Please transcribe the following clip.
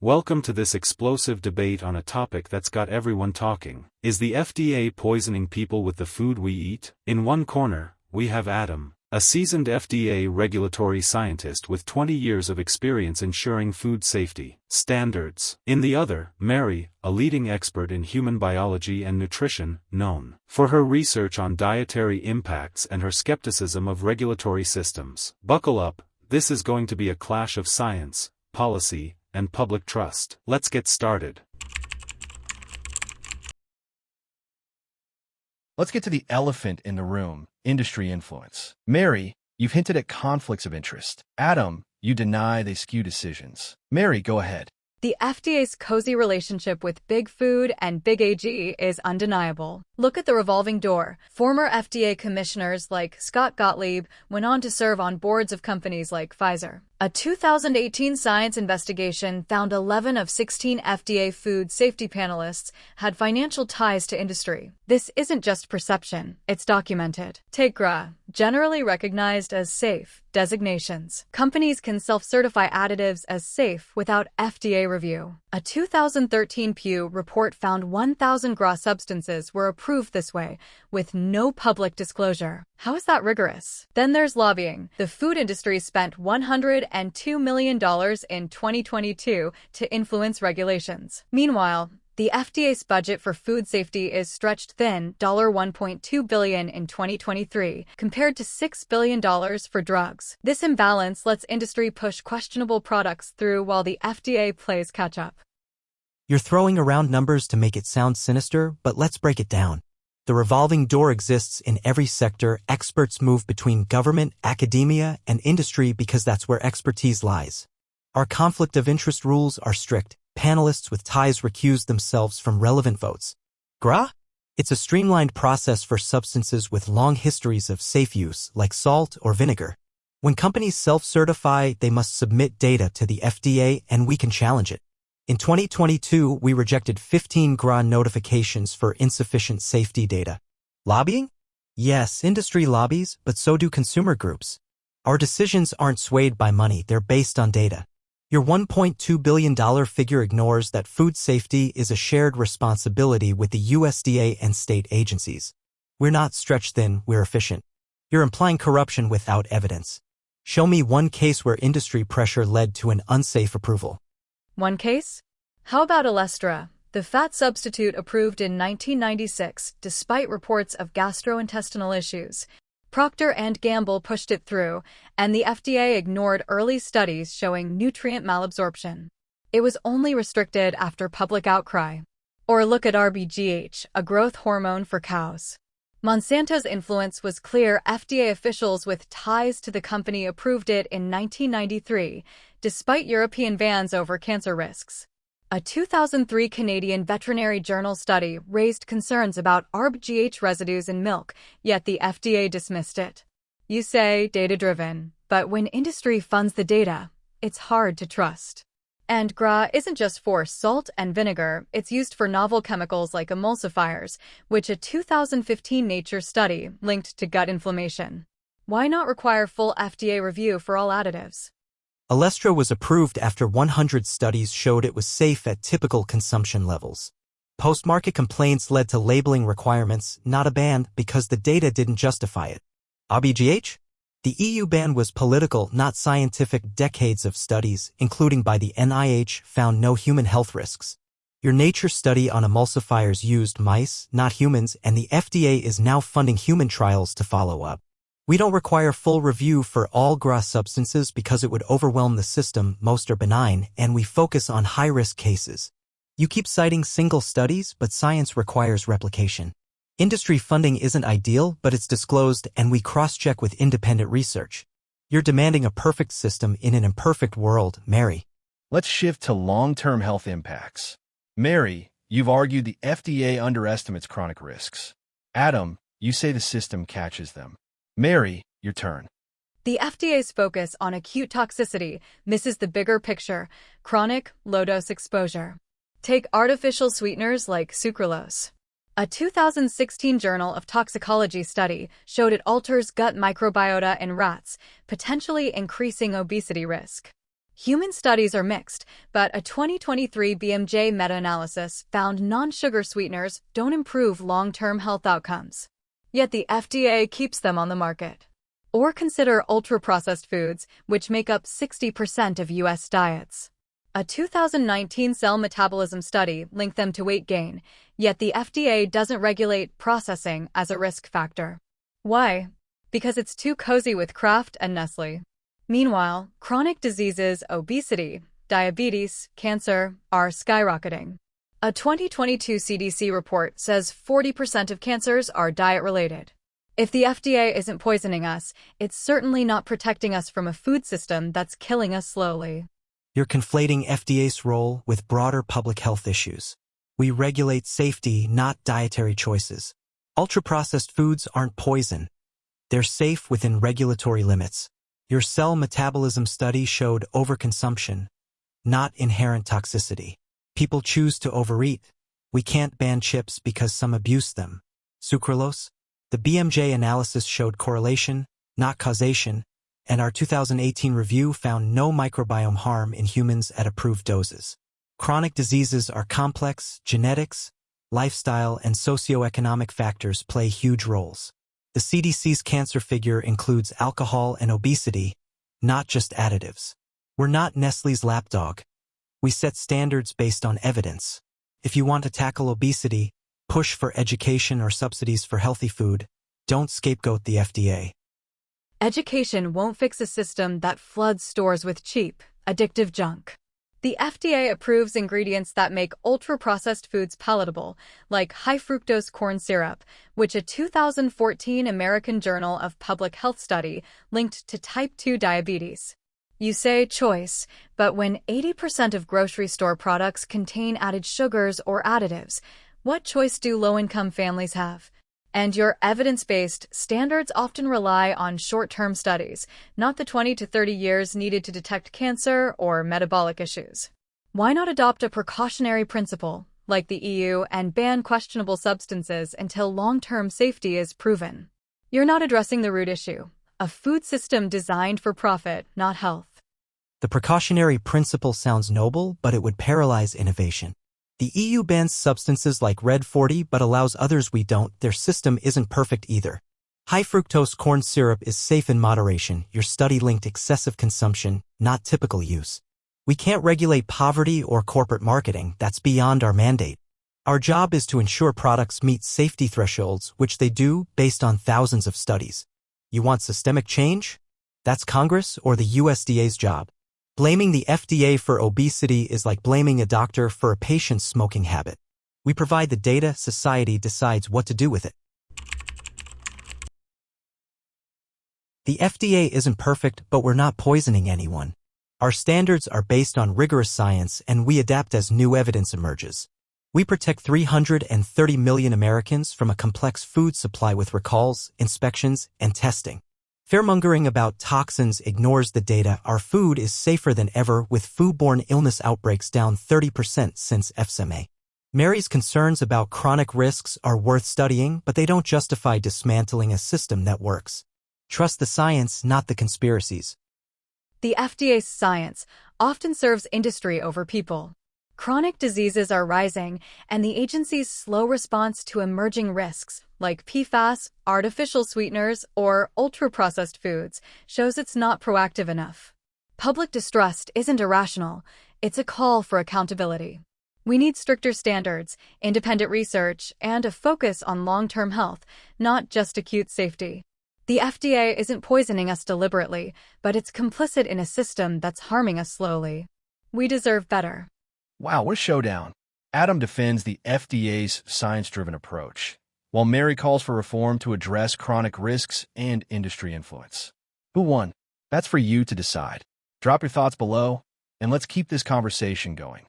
Welcome to this explosive debate on a topic that's got everyone talking. Is the FDA poisoning people with the food we eat? In one corner, we have Adam, a seasoned FDA regulatory scientist with 20 years of experience ensuring food safety standards. In the other, Mary, a leading expert in human biology and nutrition, known for her research on dietary impacts and her skepticism of regulatory systems. Buckle up, this is going to be a clash of science, policy, and public trust. Let's get started. Let's get to the elephant in the room, industry influence. Mary, you've hinted at conflicts of interest. Adam, you deny they skew decisions. Mary, go ahead. The FDA's cozy relationship with Big Food and Big AG is undeniable. Look at the revolving door. Former FDA commissioners like Scott Gottlieb went on to serve on boards of companies like Pfizer. A 2018 science investigation found 11 of 16 FDA food safety panelists had financial ties to industry. This isn't just perception, it's documented. Take GRA, generally recognized as safe, designations. Companies can self-certify additives as safe without FDA review. A 2013 Pew report found 1,000 GRA substances were approved this way, with no public disclosure. How is that rigorous? Then there's lobbying. The food industry spent $102 million in 2022 to influence regulations. Meanwhile, the FDA's budget for food safety is stretched thin, $1.2 billion in 2023, compared to $6 billion for drugs. This imbalance lets industry push questionable products through while the FDA plays catch-up. You're throwing around numbers to make it sound sinister, but let's break it down. The revolving door exists in every sector. Experts move between government, academia, and industry because that's where expertise lies. Our conflict of interest rules are strict. Panelists with ties recuse themselves from relevant votes. GRA? It's a streamlined process for substances with long histories of safe use, like salt or vinegar. When companies self-certify, they must submit data to the FDA and we can challenge it. In 2022, we rejected 15 GRA notifications for insufficient safety data. Lobbying? Yes, industry lobbies, but so do consumer groups. Our decisions aren't swayed by money, they're based on data. Your $1.2 billion figure ignores that food safety is a shared responsibility with the USDA and state agencies. We're not stretched thin, we're efficient. You're implying corruption without evidence. Show me one case where industry pressure led to an unsafe approval. One case? How about Olestra, the fat substitute approved in 1996 despite reports of gastrointestinal issues? Procter & Gamble pushed it through, and the FDA ignored early studies showing nutrient malabsorption. It was only restricted after public outcry. Or look at RBGH, a growth hormone for cows. Monsanto's influence was clear. FDA officials with ties to the company approved it in 1993, despite European bans over cancer risks. A 2003 Canadian Veterinary Journal study raised concerns about RBGH residues in milk, yet the FDA dismissed it. You say data-driven, but when industry funds the data, it's hard to trust. And GRA isn't just for salt and vinegar, it's used for novel chemicals like emulsifiers, which a 2015 Nature study linked to gut inflammation. Why not require full FDA review for all additives? Olestra was approved after 100 studies showed it was safe at typical consumption levels. Post-market complaints led to labeling requirements, not a ban, because the data didn't justify it. RBGH? The EU ban was political, not scientific. Decades of studies, including by the NIH, found no human health risks. Your Nature study on emulsifiers used mice, not humans, and the FDA is now funding human trials to follow up. We don't require full review for all GRA substances because it would overwhelm the system. Most are benign, and we focus on high-risk cases. You keep citing single studies, but science requires replication. Industry funding isn't ideal, but it's disclosed, and we cross-check with independent research. You're demanding a perfect system in an imperfect world, Mary. Let's shift to long-term health impacts. Mary, you've argued the FDA underestimates chronic risks. Adam, you say the system catches them. Mary, your turn. The FDA's focus on acute toxicity misses the bigger picture, chronic, low-dose exposure. Take artificial sweeteners like sucralose. A 2016 Journal of Toxicology study showed it alters gut microbiota in rats, potentially increasing obesity risk. Human studies are mixed, but a 2023 BMJ meta-analysis found non-sugar sweeteners don't improve long-term health outcomes. Yet the FDA keeps them on the market. Or consider ultra-processed foods, which make up 60% of U.S. diets. A 2019 cell metabolism study linked them to weight gain, yet the FDA doesn't regulate processing as a risk factor. Why? Because it's too cozy with Kraft and Nestle. Meanwhile, chronic diseases, obesity, diabetes, cancer are skyrocketing. A 2022 CDC report says 40% of cancers are diet-related. If the FDA isn't poisoning us, it's certainly not protecting us from a food system that's killing us slowly. You're conflating FDA's role with broader public health issues. We regulate safety, not dietary choices. Ultra-processed foods aren't poison. They're safe within regulatory limits. Your cell metabolism study showed overconsumption, not inherent toxicity. People choose to overeat. We can't ban chips because some abuse them. Sucralose? The BMJ analysis showed correlation, not causation, and our 2018 review found no microbiome harm in humans at approved doses. Chronic diseases are complex, genetics, lifestyle, and socioeconomic factors play huge roles. The CDC's cancer figure includes alcohol and obesity, not just additives. We're not Nestle's lapdog. We set standards based on evidence. If you want to tackle obesity, push for education or subsidies for healthy food. Don't scapegoat the FDA. Education won't fix a system that floods stores with cheap, addictive junk. The FDA approves ingredients that make ultra-processed foods palatable, like high-fructose corn syrup, which a 2014 American Journal of Public Health study linked to type 2 diabetes. You say choice, but when 80% of grocery store products contain added sugars or additives, what choice do low-income families have? And your evidence-based standards often rely on short-term studies, not the 20 to 30 years needed to detect cancer or metabolic issues. Why not adopt a precautionary principle, like the EU, and ban questionable substances until long-term safety is proven? You're not addressing the root issue, a food system designed for profit, not health. The precautionary principle sounds noble, but it would paralyze innovation. The EU bans substances like Red 40 but allows others we don't. Their system isn't perfect either. High-fructose corn syrup is safe in moderation. Your study linked excessive consumption, not typical use. We can't regulate poverty or corporate marketing. That's beyond our mandate. Our job is to ensure products meet safety thresholds, which they do based on thousands of studies. You want systemic change? That's Congress or the USDA's job. Blaming the FDA for obesity is like blaming a doctor for a patient's smoking habit. We provide the data, society decides what to do with it. The FDA isn't perfect, but we're not poisoning anyone. Our standards are based on rigorous science, and we adapt as new evidence emerges. We protect 330 million Americans from a complex food supply with recalls, inspections, and testing. Fearmongering about toxins ignores the data. Our food is safer than ever, with foodborne illness outbreaks down 30% since FSMA. Mary's concerns about chronic risks are worth studying, but they don't justify dismantling a system that works. Trust the science, not the conspiracies. The FDA's science often serves industry over people. Chronic diseases are rising, and the agency's slow response to emerging risks, like PFAS, artificial sweeteners, or ultra-processed foods, shows it's not proactive enough. Public distrust isn't irrational, it's a call for accountability. We need stricter standards, independent research, and a focus on long-term health, not just acute safety. The FDA isn't poisoning us deliberately, but it's complicit in a system that's harming us slowly. We deserve better. Wow, what a showdown. Adam defends the FDA's science-driven approach, while Mary calls for reform to address chronic risks and industry influence. Who won? That's for you to decide. Drop your thoughts below, and let's keep this conversation going.